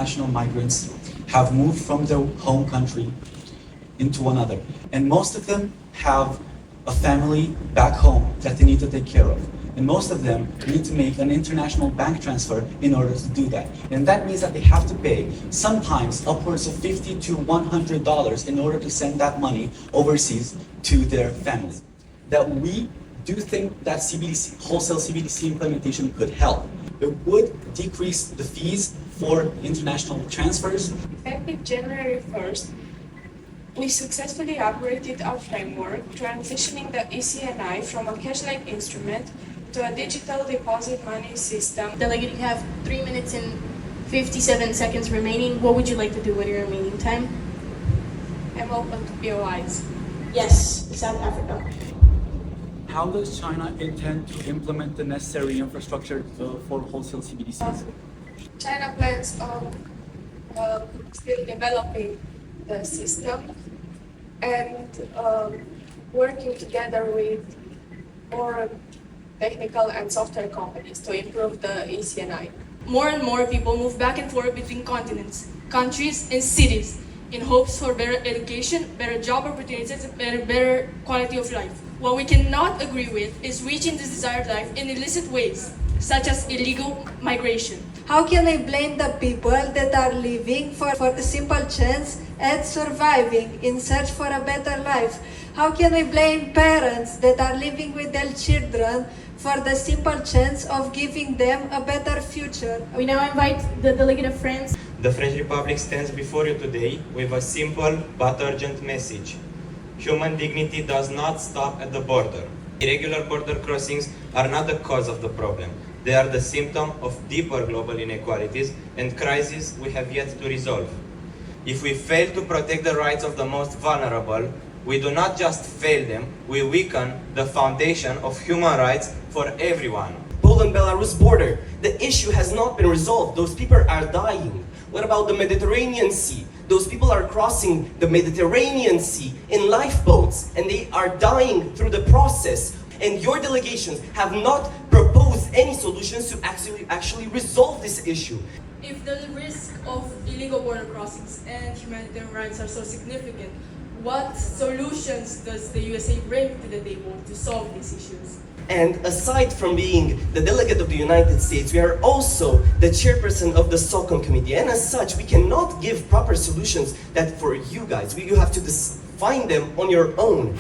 international migrants have moved from their home country into another. And most of them have a family back home that they need to take care of. And most of them need to make an international bank transfer in order to do that. And that means that they have to pay sometimes upwards of $50 to $100 in order to send that money overseas to their families. That we do think that wholesale CBDC implementation could help. It would decrease the fees for international transfers. Effective January 1st, we successfully upgraded our framework, transitioning the ECNI from a cash-like instrument to a digital deposit money system. Delegate, you have 3 minutes and 57 seconds remaining. What would you like to do with your remaining time? I'm open to POIs. Yes, South Africa. How does China intend to implement the necessary infrastructure for wholesale CBDCs? China plans on still developing the system and working together with more technical and software companies to improve the ECNI. More and more people move back and forth between continents, countries, and cities in hopes for better education, better job opportunities, and better quality of life. What we cannot agree with is reaching this desired life in illicit ways, such as illegal migration. How can I blame the people that are living for the simple chance at surviving in search for a better life? How can I blame parents that are living with their children for the simple chance of giving them a better future? We now invite the delegate of France. The French Republic stands before you today with a simple but urgent message. Human dignity does not stop at the border. Irregular border crossings are not the cause of the problem. They are the symptom of deeper global inequalities and crises we have yet to resolve. If we fail to protect the rights of the most vulnerable, we do not just fail them, we weaken the foundation of human rights for everyone. Poland-Belarus border, the issue has not been resolved. Those people are dying. What about the Mediterranean Sea? Those people are crossing the Mediterranean Sea in lifeboats and they are dying through the process. And your delegations have not proposed any solutions to actually resolve this issue. If the risk of illegal border crossings and humanitarian rights are so significant, what solutions does the USA bring to the table to solve these issues? And aside from being the delegate of the United States, we are also the chairperson of the SOCOM committee. And as such, we cannot give proper solutions that for you guys, you have to find them on your own.